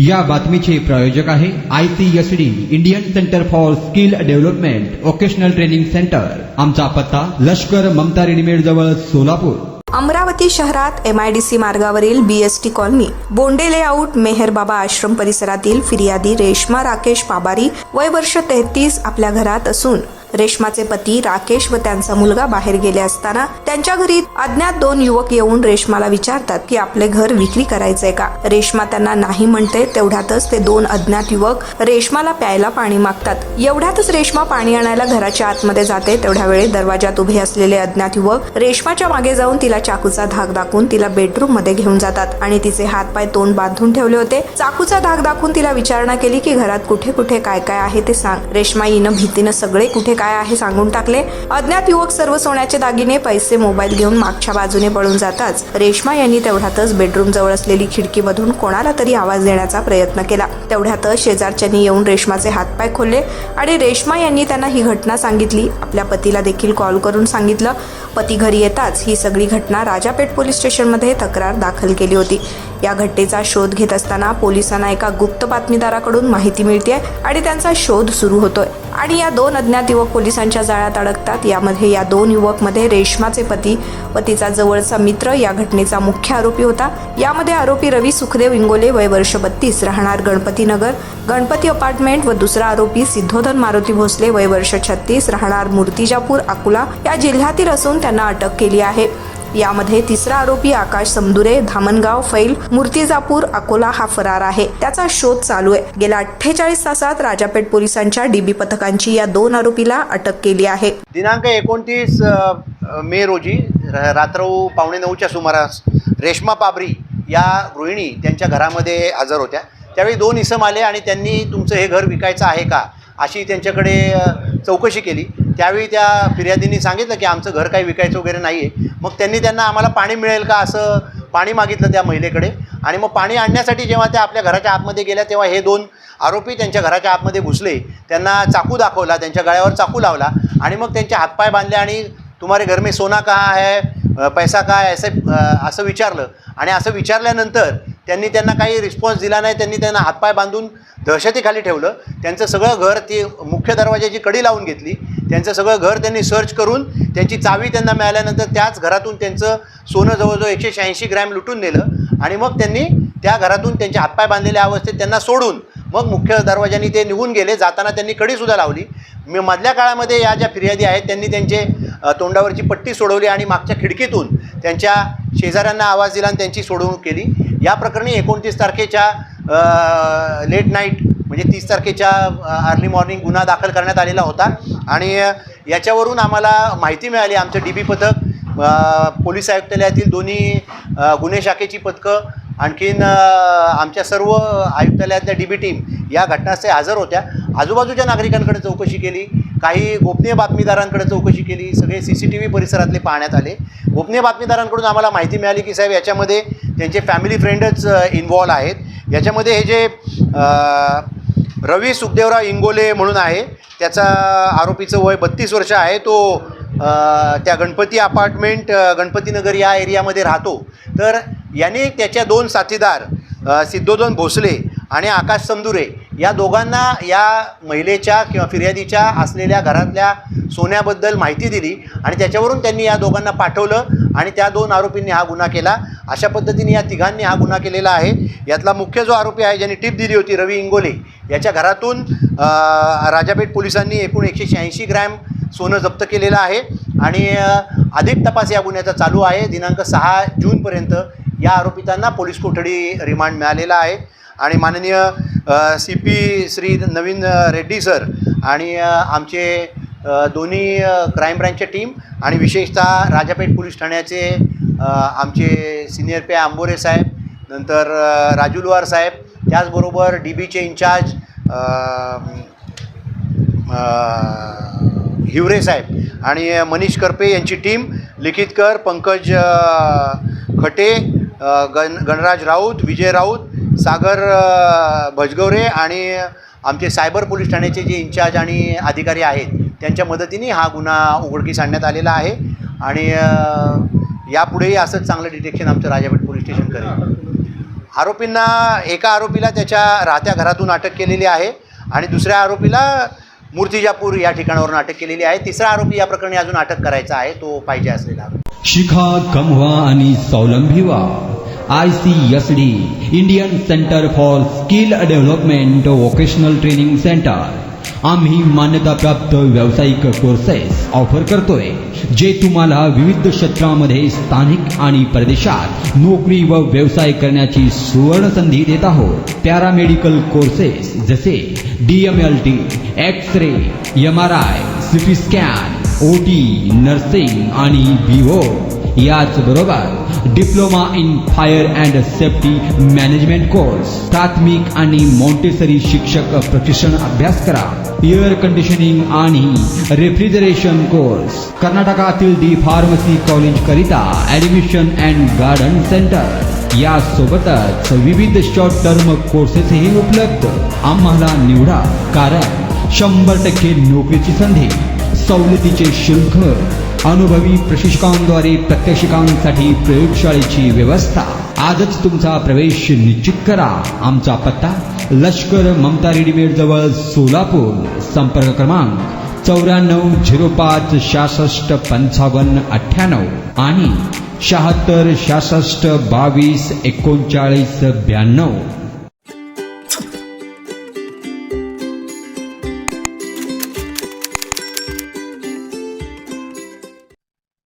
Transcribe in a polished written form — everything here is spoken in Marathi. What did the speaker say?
या बातमीचे प्रायोजक आहे ICSD Indian centre for skill development vocational training centre. आमचा पत्ता लष्कर ममता रेडीमेड जवळ सोलापूर। अमरावती शहरात MIDC मार्गावरील BST colony Bonde layout Meher Baba ashram परिसरातील फिर्यादी रेश्मा राकेश पाबारी वय वर्ष 33 आपल्या घरात असून रेश्माचे पती राकेश व त्यांचा मुलगा बाहेर गेले असताना त्यांच्या घरी अज्ञात 2 युवक येऊन रेश्माला विचारतात की आपले घर विक्री करायचंय का। रेश्मा त्यांना नाही म्हणते। तेवढ्यातच ते 2 अज्ञात युवक रेश्माला प्यायला पाणी मागतात। एवढ्यातच रेश्मा पाणी आणायला घराच्या आतमध्ये जाते। तेवढ्या वेळी दरवाजात उभे असलेले अज्ञात युवक रेश्माच्या मागे जाऊन तिला चाकूचा धाक दाखवून तिला बेडरूम मध्ये घेऊन जातात आणि तिचे हात पाय तोंड बांधून ठेवले होते। चाकूचा धाक दाखवून तिला विचारणा केली की घरात कुठे कुठे काय काय आहे ते सांग। रेश्मा हिनं भीतीनं सगळे कुठे काय आहे सांगून टाकले। अज्ञात युवक सर्व सोन्याचे दागिने पैसे मोबाईल घेऊन मागच्या बाजूने पळून जाताच रेश्मा यांनी तेवढ्यातच बेडरूम जवळ असलेली खिडकीमधून कोणाला तरी आवाज देण्याचा प्रयत्न केला। तेवढ्यातच शेजारच्यांनी येऊन रेश्माचे हातपाय खोलले आणि रेश्मा यांनी त्यांना ही घटना सांगितली। आपल्या पतीला देखील कॉल करून सांगितलं। पती घरी येताच ही सगळी घटना राजापेठ पोलीस स्टेशनमध्ये तक्रार दाखल केली होती। या घटनेचा शोध घेत असताना पोलिसांना एका गुप्त बातमीदाराकडून माहिती मिळते आणि त्यांचा शोध सुरू होतोय आणि या 2 अज्ञात युवक पोलिसांच्या जाळ्यात अडकतात। यामध्ये या 2 युवक मध्ये रेश्माचे पती व तिचा जवळचा मित्र या घटनेचा मुख्य आरोपी होता। यामध्ये आरोपी रवी सुखदेव इंगोले वय वर्ष 32 राहणार गणपती नगर गणपती अपार्टमेंट व दुसरा आरोपी सिद्धोधन मारुती भोसले वय वर्ष 36 राहणार मूर्तिजापूर अकोला या जिल्ह्यातील असून त्यांना अटक केली आहे। यामध्ये तिसरा आरोपी आकाश समदुरे धामणगाव फैल मूर्तिजापूर अकोला हा फरार आहे। त्याचा शोध चालू आहे। गेल्या 48 तासात राजापेठ पोलिसांच्या DB पथकांची या 2 आरोपीला अटक केली आहे। दिनांक 29 मे रोजी रात्र 8:45च्या सुमारास रेश्मा पाबरी या गृहिणी त्यांच्या घरामध्ये हजर होत्या। त्यावेळी 2 इसम आले आणि त्यांनी तुमचं हे घर विकायचं आहे का अशी त्यांच्याकडे चौकशी केली। त्यावेळी त्या फिर्यादींनी सांगितलं की आमचं घर काही विकायचं वगैरे नाही आहे। मग त्यांनी त्यांना आम्हाला पाणी मिळेल का असं पाणी मागितलं त्या महिलेकडे आणि मग पाणी आणण्यासाठी जेव्हा त्या आपल्या घराच्या आतमध्ये गेल्या तेव्हा हे 2 आरोपी त्यांच्या घराच्या आतमध्ये घुसले। त्यांना चाकू दाखवला, त्यांच्या गळ्यावर चाकू लावला आणि मग त्यांचे हातपाय बांधले आणि तुम्हारे घर में सोना कहाँ है, पैसा काय असं विचारलं आणि असं विचारल्यानंतर त्यांनी त्यांना काही रिस्पॉन्स दिला नाही। त्यांनी त्यांना हातपाय बांधून दहशतीखाली ठेवलं। त्यांचं सगळं घर ती मुख्य दरवाजाची कडी लावून घेतली। त्यांचं सगळं घर त्यांनी सर्च करून त्यांची चावी त्यांना मिळाल्यानंतर त्याच घरातून त्यांचं सोनं जवळजवळ 186 ग्रॅम लुटून नेलं आणि मग त्यांनी त्या घरातून त्यांचे हातपाय बांधलेल्या अवस्थेत त्यांना सोडून मग मुख्य दरवाजाने ते निघून गेले। जाताना त्यांनी कडीसुद्धा लावली। मधल्या काळामध्ये या ज्या फिर्यादी आहेत त्यांनी त्यांचे तोंडावरची पट्टी सोडवली आणि मागच्या खिडकीतून त्यांच्या शेजाऱ्यांना आवाज दिला आणि त्यांची सोडवणूक केली। या प्रकरणी 29 तारखेच्या लेट नाईट म्हणजे 30 तारखेच्या अर्ली मॉर्निंग गुन्हा दाखल करण्यात आलेला होता आणि याच्यावरून आम्हाला माहिती मिळाली। आमचं DB पथक पोलीस आयुक्तालयातील दोन्ही गुन्हे शाखेची पथकं आणखीन आमच्या सर्व आयुक्तालयातल्या DB टीम या घटनास्थळी हजर होत्या। आजूबाजूच्या नागरिकांकडे चौकशी केली, काही गोपनीय बातमीदारांकडे चौकशी केली, सगळे CCTV परिसरातले पाहण्यात आले। गोपनीय बातमीदारांकडून आम्हाला माहिती मिळाली की साहेब याच्यामध्ये त्यांचे फॅमिली फ्रेंडच इन्व्हॉल्व आहेत। याच्यामध्ये हे जे रवी सुखदेवराव इंगोले म्हणून आहे त्याचा आरोपीचं वय 32 वर्ष आहे। तो त्या गणपती अपार्टमेंट गणपतीनगर या एरियामध्ये राहतो। तर यांनी त्याच्या 2 साथीदार सिद्धोधन भोसले आणि आकाश समदुरे या दोघांना या महिलेच्या किंवा फिर्यादीच्या असलेल्या घरातल्या सोन्याबद्दल माहिती दिली आणि त्याच्यावरून त्यांनी या दोघांना पाठवलं आणि त्या 2 आरोपींनी हा गुन्हा केला। अशा पद्धतीने या तिघांनी हा गुन्हा केलेला आहे। यातला मुख्य जो आरोपी आहे ज्यांनी टिप दिली होती रवी इंगोले याच्या घरातून राजापेठ पोलिसांनी एकूण 186 ग्रॅम सोनं जप्त केलेलं आहे आणि अधिक तपास या गुन्ह्याचा चालू आहे। दिनांक 6 जूनपर्यंत या आरोपितांना पोलीस कोठडी रिमांड मिळालेला आहे आणि माननीय CP श्री नवीन रेड्डी सर आणि आमचे दोन्ही क्राईम ब्रँचच्या टीम आणि विशेषतः राजापेठ पोलीस ठाण्याचे आमचे सिनियर PI आंबोरे साहेब, नंतर राजुलवार साहेब, त्याचबरोबर DBचे इंचार्ज हिवरे साहेब आणि मनीष करपे यांची टीम, लिखितकर पंकज खटे, गणराज राऊत, विजय राऊत, सागर भजगवरे आणि आमचे सायबर पोलीस ठाण्याचे जे इंचार्ज आणि अधिकारी आहेत त्यांच्या मदतीने हा गुन्हा उघडकीस आणण्यात आलेला आहे आणि यापुढेही असंच चांगलं डिटेक्शन आमचं राजापेठ पोलीस स्टेशन करेल। आरोपींना एका आरोपीला त्याच्या राहत्या घरातून अटक केलेली आहे आणि दुसऱ्या आरोपीला मूर्तिजापूर या ठिकाणावरून अटक केलेली आहे. तिसरा आरोपी या प्रकरणी अजून अटक करायचा आहे, तो पाहिजे असलेला आरोपी. शिखा कमवा आणि स्वावलंबी व्हा. ICSD Indian centre for skill development vocational training centre. आम्ही मान्यताप्राप्त व्यावसायिक कोर्सेस ऑफर करतोय, जे तुम्हाला विविध क्षेत्रामध्ये स्थानिक आणि परदेशात नोकरी व व्यवसाय करण्याची सुवर्ण संधी देत आहोत. पॅरामेडिकल कोर्सेस जसे DMLT, X ray, MRI, CT scan, OT, nursing आणि BO. याचबरोबर diploma in fire and safety management course, प्राथमिक आणि मॉन्टेसरी शिक्षक प्रशिक्षण अभ्यास करा. एअर कंडिशनिंग आणि रेफ्रिजरेशन कोर्स, कर्नाटकातील डी फार्मसी कॉलेज करिता ऍडमिशन अँड गार्डन सेंटर. यासोबतच विविध शॉर्ट टर्म कोर्सेसही उपलब्ध. आम्हाला निवडा, कारण 100% नोकरीची संधी, सवलतीचे शुल्क, अनुभवी प्रशिक्षकांद्वारे प्रात्यक्षिकांसाठी प्रयोगशाळेची व्यवस्था. आजच तुमचा प्रवेश निश्चित करा. आमचा पत्ता लष्कर ममता रेडीमेड जवळ सोलापूर. संपर्क क्रमांक 9405 66 55 98 आणि 76 66 22 39 92.